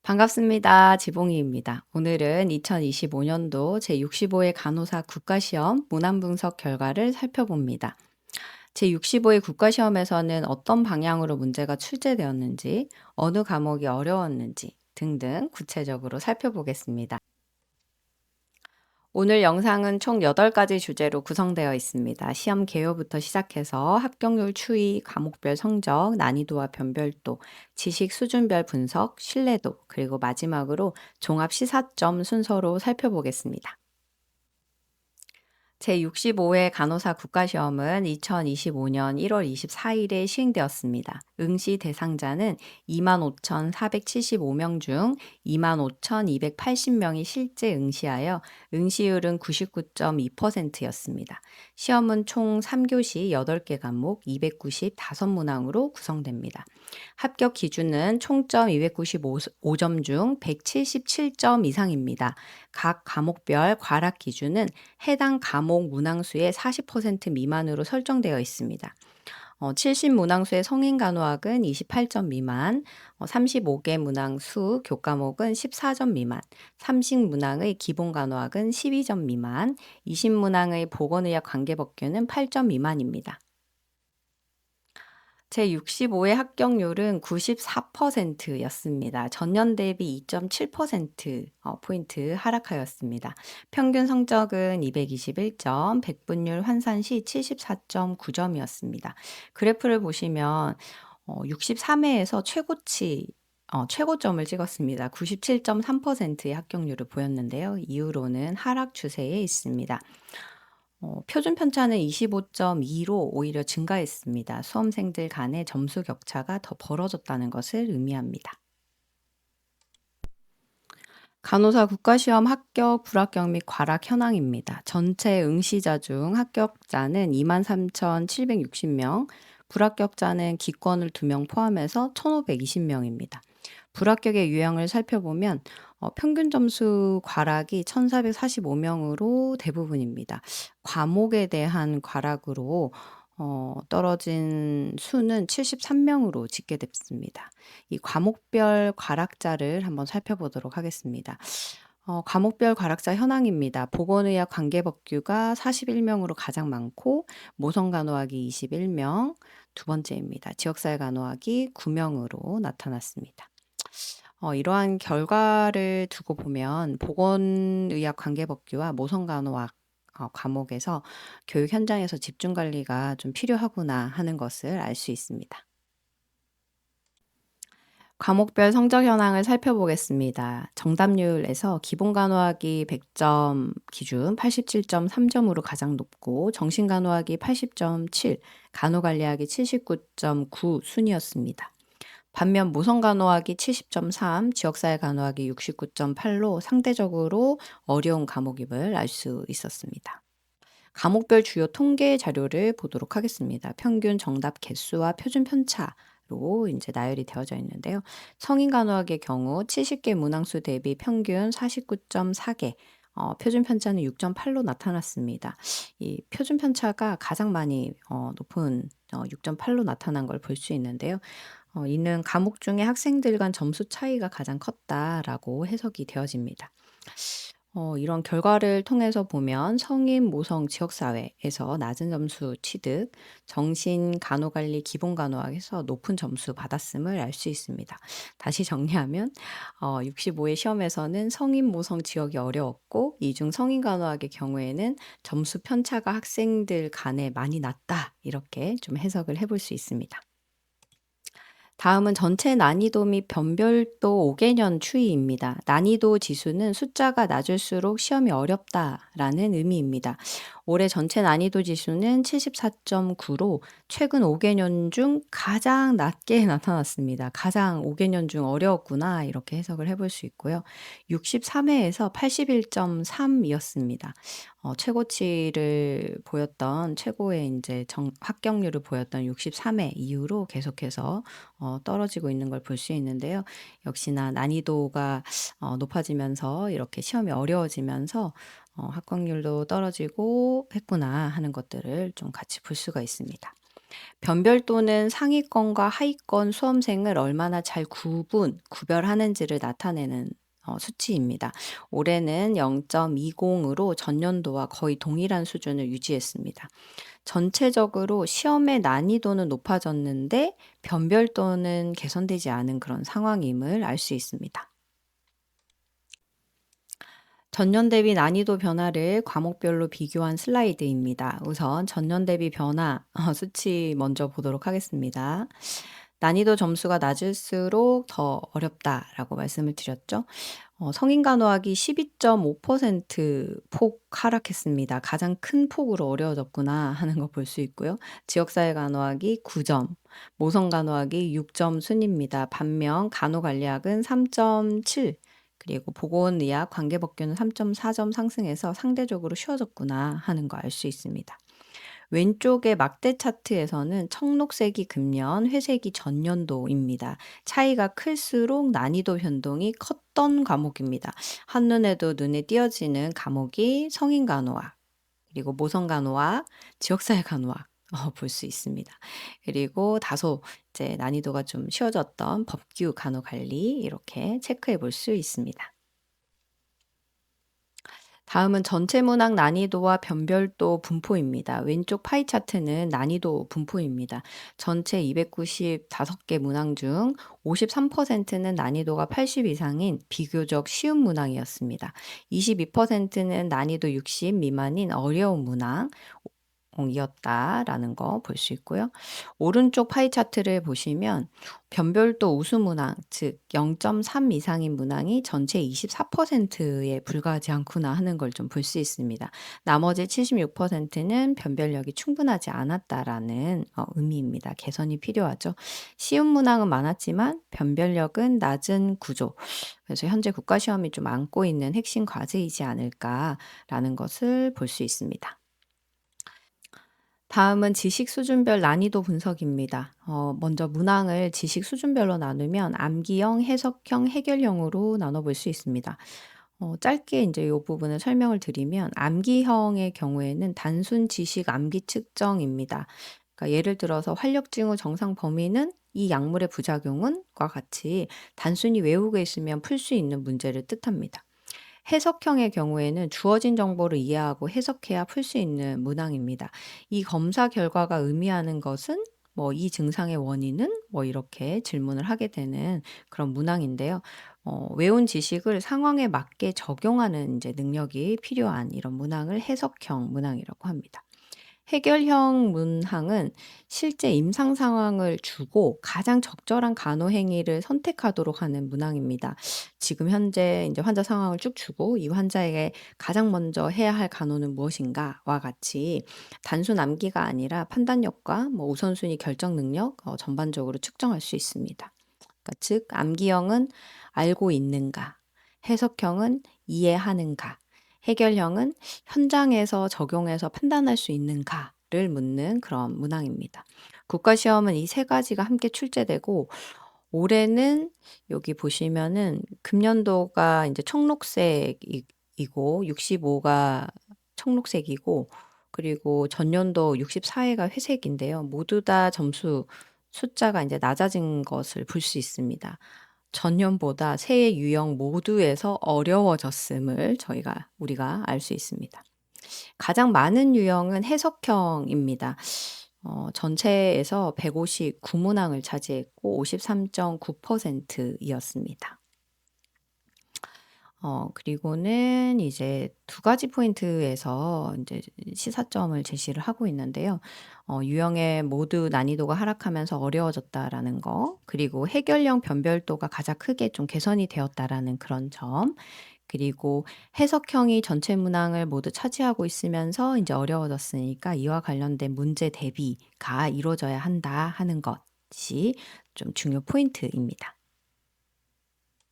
반갑습니다. 지봉이입니다. 오늘은 2025년도 제65회 간호사 국가시험 문항분석 결과를 살펴봅니다. 제65회 국가시험에서는 어떤 방향으로 문제가 출제되었는지, 어느 과목이 어려웠는지 등등 구체적으로 살펴보겠습니다. 오늘 영상은 총 8가지 주제로 구성되어 있습니다. 시험 개요부터 시작해서 합격률 추이, 과목별 성적, 난이도와 변별도, 지식 수준별 분석, 신뢰도, 그리고 마지막으로 종합 시사점 순서로 살펴보겠습니다. 제65회 간호사 국가시험은 2025년 1월 24일에 시행되었습니다. 응시 대상자는 25,475명 중 25,280명이 실제 응시하여 응시율은 99.2%였습니다. 시험은 총 3교시 8개 과목 295문항으로 구성됩니다. 합격 기준은 총점 295점 중 177점 이상입니다. 각 과목별 과락 기준은 해당 과목 문항수의 40% 미만으로 설정되어 있습니다. 70문항수의 성인 간호학은 28점 미만, 35개 문항수 교과목은 14점 미만, 30문항의 기본 간호학은 12점 미만, 20문항의 보건의학 관계법규는 8점 미만입니다. 제65의 합격률은 94%였습니다. 전년 대비 2.7% 포인트 하락하였습니다. 평균 성적은 221점, 백분율 환산 시 74.9점이었습니다. 그래프를 보시면 63회에서 최고점을 찍었습니다. 97.3%의 합격률을 보였는데요. 이후로는 하락 추세에 있습니다. 표준 편차는 25.2로 오히려 증가했습니다. 수험생들 간의 점수 격차가 더 벌어졌다는 것을 의미합니다. 간호사 국가시험 합격, 불합격 및 과락 현황입니다. 전체 응시자 중 합격자는 23,760명, 불합격자는 기권을 2명 포함해서 1,520명입니다. 불합격의 유형을 살펴보면 평균 점수 과락이 1,445명으로 대부분입니다. 과목에 대한 과락으로 떨어진 수는 73명으로 집계됐습니다. 이 과목별 과락자를 한번 살펴보도록 하겠습니다. 과목별 과락자 현황입니다. 보건의학 관계법규가 41명으로 가장 많고 모성간호학이 21명, 두 번째입니다. 지역사회 간호학이 9명으로 나타났습니다. 이러한 결과를 두고 보면 보건의학 관계법규와 모성간호학 과목에서 교육 현장에서 집중 관리가 좀 필요하구나 하는 것을 알 수 있습니다. 과목별 성적 현황을 살펴보겠습니다. 정답률에서 기본간호학이 100점 기준 87.3점으로 가장 높고 정신간호학이 80.7, 간호관리학이 79.9 순이었습니다. 반면 모성간호학이 70.3, 지역사회 간호학이 69.8로 상대적으로 어려운 과목임을 알 수 있었습니다. 과목별 주요 통계 자료를 보도록 하겠습니다. 평균 정답 개수와 표준 편차로 이제 나열이 되어져 있는데요. 성인 간호학의 경우 70개 문항수 대비 평균 49.4개, 표준 편차는 6.8로 나타났습니다. 이 표준 편차가 가장 많이 높은 6.8로 나타난 걸 볼 수 있는데요. 이는 과목 중에 학생들 간 점수 차이가 가장 컸다라고 해석이 되어집니다. 이런 결과를 통해서 보면 성인, 모성, 지역사회에서 낮은 점수 취득, 정신, 간호관리, 기본간호학에서 높은 점수 받았음을 알 수 있습니다. 다시 정리하면 65회 시험에서는 성인, 모성, 지역이 어려웠고 이 중 성인간호학의 경우에는 점수 편차가 학생들 간에 많이 났다 이렇게 좀 해석을 해볼 수 있습니다. 다음은 전체 난이도 및 변별도 5개년 추이입니다. 난이도 지수는 숫자가 낮을수록 시험이 어렵다라는 의미입니다. 올해 전체 난이도 지수는 74.9로 최근 5개년 중 가장 낮게 나타났습니다. 가장 5개년 중 어려웠구나 이렇게 해석을 해볼 수 있고요. 63회에서 81.3이었습니다. 최고치를 보였던 최고의 이제 합격률을 보였던 63회 이후로 계속해서 떨어지고 있는 걸 볼 수 있는데요. 역시나 난이도가 높아지면서 이렇게 시험이 어려워지면서 합격률도 떨어지고 했구나 하는 것들을 좀 같이 볼 수가 있습니다. 변별도는 상위권과 하위권 수험생을 얼마나 잘 구별하는지를 나타내는 수치입니다. 올해는 0.20으로 전년도와 거의 동일한 수준을 유지했습니다. 전체적으로 시험의 난이도는 높아졌는데 변별도는 개선되지 않은 그런 상황임을 알 수 있습니다. 전년 대비 난이도 변화를 과목별로 비교한 슬라이드입니다. 우선 전년 대비 변화 수치 먼저 보도록 하겠습니다. 난이도 점수가 낮을수록 더 어렵다라고 말씀을 드렸죠. 성인 간호학이 12.5%폭 하락했습니다. 가장 큰 폭으로 어려워졌구나 하는 거 볼 수 있고요. 지역사회 간호학이 9점, 모성 간호학이 6점 순입니다. 반면 간호관리학은 3.7, 그리고 보건의학, 관계법규는 3.4점 상승해서 상대적으로 쉬워졌구나 하는 거 알 수 있습니다. 왼쪽의 막대 차트에서는 청록색이 금년, 회색이 전년도입니다. 차이가 클수록 난이도 변동이 컸던 과목입니다. 한눈에도 눈에 띄어지는 과목이 성인간호학, 그리고 모성간호학, 지역사회 간호학 볼 수 있습니다. 그리고 다소 이제 난이도가 좀 쉬워졌던 법규 간호관리 이렇게 체크해 볼 수 있습니다. 다음은 전체 문항 난이도와 변별도 분포입니다. 왼쪽 파이 차트는 난이도 분포입니다. 전체 295개 문항 중 53%는 난이도가 80 이상인 비교적 쉬운 문항이었습니다. 22%는 난이도 60 미만인 어려운 문항, 이었다라는 거 볼 수 있고요. 오른쪽 파이 차트를 보시면 변별도 우수 문항, 즉 0.3 이상인 문항이 전체 24%에 불과하지 않구나 하는 걸 좀 볼 수 있습니다. 나머지 76%는 변별력이 충분하지 않았다라는 의미입니다. 개선이 필요하죠. 쉬운 문항은 많았지만 변별력은 낮은 구조. 그래서 현재 국가시험이 좀 안고 있는 핵심 과제이지 않을까라는 것을 볼 수 있습니다. 다음은 지식 수준별 난이도 분석입니다. 먼저 문항을 지식 수준별로 나누면 암기형, 해석형, 해결형으로 나눠볼 수 있습니다. 짧게 이제 이 부분을 설명을 드리면 암기형의 경우에는 단순 지식 암기 측정입니다. 그러니까 예를 들어서 활력 징후 정상 범위는 이 약물의 부작용은과 같이 단순히 외우고 있으면 풀 수 있는 문제를 뜻합니다. 해석형의 경우에는 주어진 정보를 이해하고 해석해야 풀 수 있는 문항입니다. 이 검사 결과가 의미하는 것은 뭐 이 증상의 원인은 뭐 이렇게 질문을 하게 되는 그런 문항인데요. 외운 지식을 상황에 맞게 적용하는 이제 능력이 필요한 이런 문항을 해석형 문항이라고 합니다. 해결형 문항은 실제 임상 상황을 주고 가장 적절한 간호 행위를 선택하도록 하는 문항입니다. 지금 현재 이제 환자 상황을 쭉 주고 이 환자에게 가장 먼저 해야 할 간호는 무엇인가와 같이 단순 암기가 아니라 판단력과 뭐 우선순위 결정 능력 전반적으로 측정할 수 있습니다. 그러니까 즉 암기형은 알고 있는가, 해석형은 이해하는가, 해결형은 현장에서 적용해서 판단할 수 있는가를 묻는 그런 문항입니다. 국가시험은 이 세 가지가 함께 출제되고 올해는 여기 보시면은 금년도가 이제 청록색이고 65가 청록색이고 그리고 전년도 64회가 회색인데요. 모두 다 점수 숫자가 이제 낮아진 것을 볼 수 있습니다. 전년보다 세 유형 모두에서 어려워졌음을 우리가 알 수 있습니다. 가장 많은 유형은 해석형입니다. 전체에서 159 문항을 차지했고 53.9%이었습니다. 그리고는 이제 두 가지 포인트에서 이제 시사점을 제시를 하고 있는데요. 유형의 모두 난이도가 하락하면서 어려워졌다라는 거, 그리고 해결형 변별도가 가장 크게 좀 개선이 되었다라는 그런 점, 그리고 해석형이 전체 문항을 모두 차지하고 있으면서 이제 어려워졌으니까 이와 관련된 문제 대비가 이루어져야 한다 하는 것이 좀 중요 포인트입니다.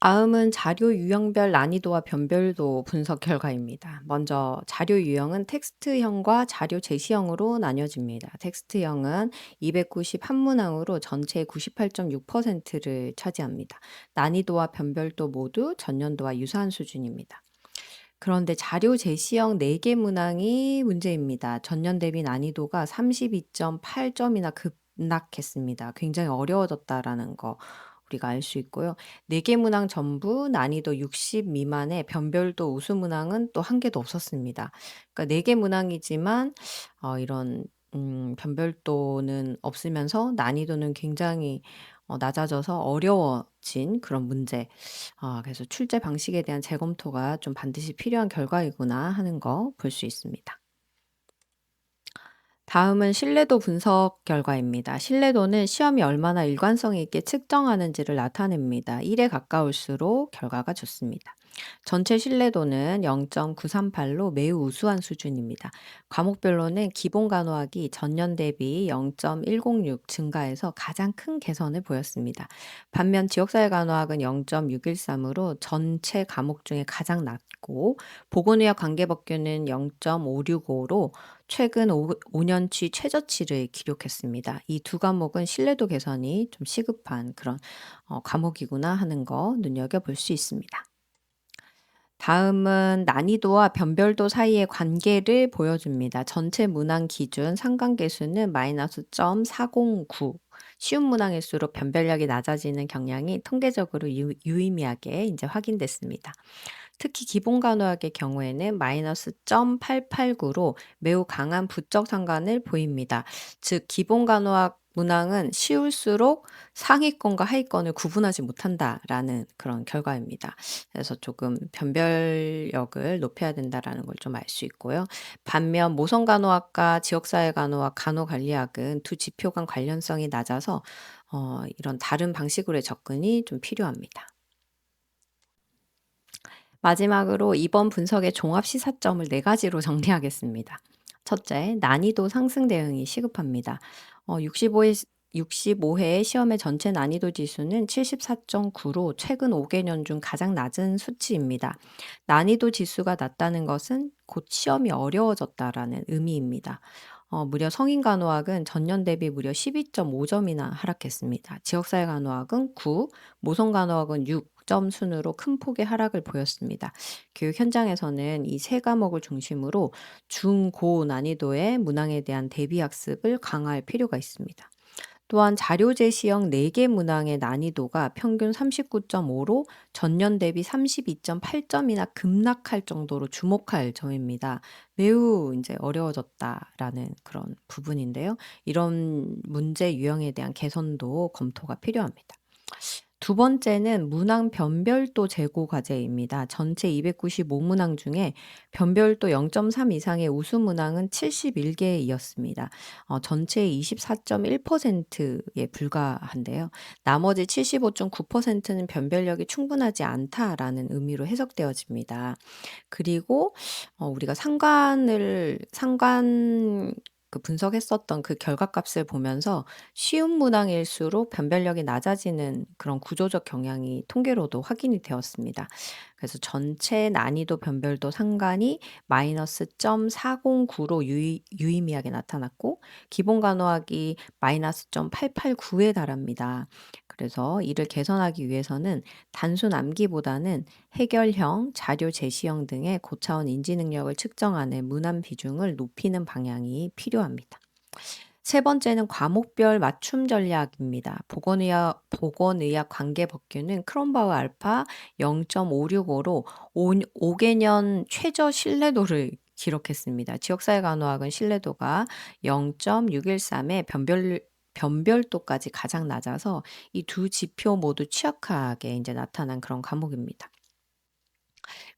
다음은 자료 유형별 난이도와 변별도 분석 결과입니다. 먼저 자료 유형은 텍스트형과 자료 제시형으로 나뉘어집니다. 텍스트형은 291문항으로 전체의 98.6%를 차지합니다. 난이도와 변별도 모두 전년도와 유사한 수준입니다. 그런데 자료 제시형 4개 문항이 문제입니다. 전년 대비 난이도가 32.8 점이나 급락했습니다. 굉장히 어려워졌다라는 거 우리가 알 수 있고요. 4개 문항 전부 난이도 60 미만의 변별도 우수 문항은 또 한 개도 없었습니다. 그러니까 4개 문항이지만 이런 변별도는 없으면서 난이도는 굉장히 낮아져서 어려워진 그런 문제. 그래서 출제 방식에 대한 재검토가 좀 반드시 필요한 결과이구나 하는 거 볼 수 있습니다. 다음은 신뢰도 분석 결과입니다. 신뢰도는 시험이 얼마나 일관성 있게 측정하는지를 나타냅니다. 1에 가까울수록 결과가 좋습니다. 전체 신뢰도는 0.938로 매우 우수한 수준입니다. 과목별로는 기본 간호학이 전년 대비 0.106 증가해서 가장 큰 개선을 보였습니다. 반면 지역사회 간호학은 0.613으로 전체 과목 중에 가장 낮고 보건의학 관계법규는 0.565로 최근 5년치 최저치를 기록했습니다. 이 두 과목은 신뢰도 개선이 좀 시급한 그런 과목이구나 하는 거 눈여겨볼 수 있습니다. 다음은 난이도와 변별도 사이의 관계를 보여줍니다. 전체 문항 기준 상관계수는 -0.409. 쉬운 문항일수록 변별력이 낮아지는 경향이 통계적으로 유의미하게 이제 확인됐습니다. 특히 기본 간호학의 경우에는 -0.889로 매우 강한 부적 상관을 보입니다. 즉 기본 간호학 문항은 쉬울수록 상위권과 하위권을 구분하지 못한다라는 그런 결과입니다. 그래서 조금 변별력을 높여야 된다라는 걸 좀 알 수 있고요. 반면 모성 간호학과 지역사회 간호학, 간호관리학은 두 지표 간 관련성이 낮아서 이런 다른 방식으로의 접근이 좀 필요합니다. 마지막으로 이번 분석의 종합 시사점을 4가지로 정리하겠습니다. 첫째, 난이도 상승 대응이 시급합니다. 65회 시험의 전체 난이도 지수는 74.9로 최근 5개년 중 가장 낮은 수치입니다. 난이도 지수가 낮다는 것은 곧 시험이 어려워졌다라는 의미입니다. 무려 성인 간호학은 전년 대비 무려 12.5점이나 하락했습니다. 지역사회 간호학은 9, 모성 간호학은 6점 순으로 큰 폭의 하락을 보였습니다. 교육 현장에서는 이 세 과목을 중심으로 중고 난이도의 문항에 대한 대비 학습을 강화할 필요가 있습니다. 또한 자료 제시형 4개 문항의 난이도가 평균 39.5로 전년 대비 32.8점이나 급락할 정도로 주목할 점입니다. 매우 이제 어려워졌다라는 그런 부분인데요. 이런 문제 유형에 대한 개선도 검토가 필요합니다. 두 번째는 문항 변별도 재고 과제입니다. 전체 295 문항 중에 변별도 0.3 이상의 우수 문항은 71개이었습니다. 전체의 24.1%에 불과한데요. 나머지 75.9%는 변별력이 충분하지 않다라는 의미로 해석되어집니다. 그리고 우리가 상관 분석했었던 그 결과값을 보면서 쉬운 문항일수록 변별력이 낮아지는 그런 구조적 경향이 통계로도 확인이 되었습니다. 그래서 전체 난이도 변별도 상관이 -0.409로 유의미하게 나타났고 기본 간호학이 -0.889에 달합니다. 그래서 이를 개선하기 위해서는 단순 암기보다는 해결형, 자료 제시형 등의 고차원 인지 능력을 측정하는 문항 비중을 높이는 방향이 필요합니다. 세 번째는 과목별 맞춤 전략입니다. 보건의학 관계법규는 크롬바우 알파 0.565로 5개년 최저 신뢰도를 기록했습니다. 지역사회 간호학은 신뢰도가 0.613에 변별도까지 가장 낮아서 이 두 지표 모두 취약하게 이제 나타난 그런 과목입니다.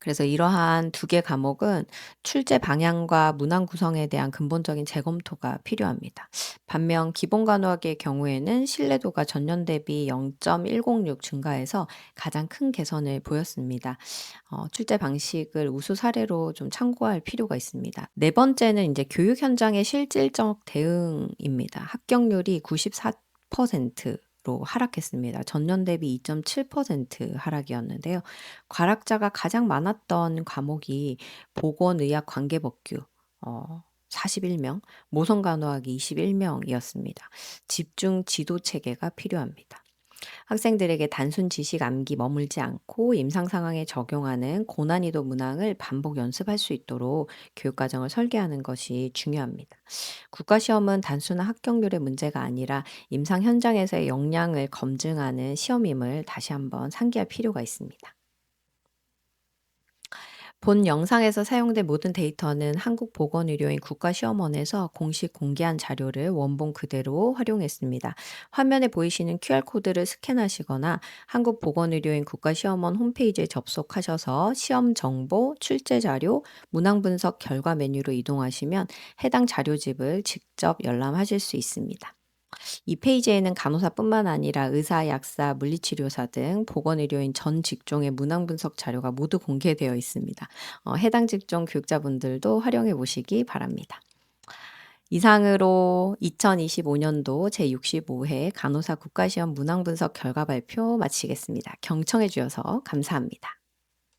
그래서 이러한 두 개 과목은 출제 방향과 문항 구성에 대한 근본적인 재검토가 필요합니다. 반면 기본 간호학의 경우에는 신뢰도가 전년 대비 0.106 증가해서 가장 큰 개선을 보였습니다. 출제 방식을 우수 사례로 좀 참고할 필요가 있습니다. 네 번째는 이제 교육 현장의 실질적 대응입니다. 합격률이 94%로 하락했습니다. 전년 대비 2.7% 하락이었는데요. 과락자가 가장 많았던 과목이 보건의학 관계법규 41명, 모성간호학이 21명이었습니다. 집중 지도 체계가 필요합니다. 학생들에게 단순 지식 암기 머물지 않고 임상 상황에 적용하는 고난이도 문항을 반복 연습할 수 있도록 교육과정을 설계하는 것이 중요합니다. 국가시험은 단순한 합격률의 문제가 아니라 임상 현장에서의 역량을 검증하는 시험임을 다시 한번 상기할 필요가 있습니다. 본 영상에서 사용된 모든 데이터는 한국보건의료인 국가시험원에서 공식 공개한 자료를 원본 그대로 활용했습니다. 화면에 보이시는 QR코드를 스캔하시거나 한국보건의료인 국가시험원 홈페이지에 접속하셔서 시험 정보, 출제 자료, 문항 분석 결과 메뉴로 이동하시면 해당 자료집을 직접 열람하실 수 있습니다. 이 페이지에는 간호사뿐만 아니라 의사, 약사, 물리치료사 등 보건의료인 전 직종의 문항 분석 자료가 모두 공개되어 있습니다. 해당 직종 교육자분들도 활용해 보시기 바랍니다. 이상으로 2025년도 제65회 간호사 국가시험 문항 분석 결과 발표 마치겠습니다. 경청해 주셔서 감사합니다.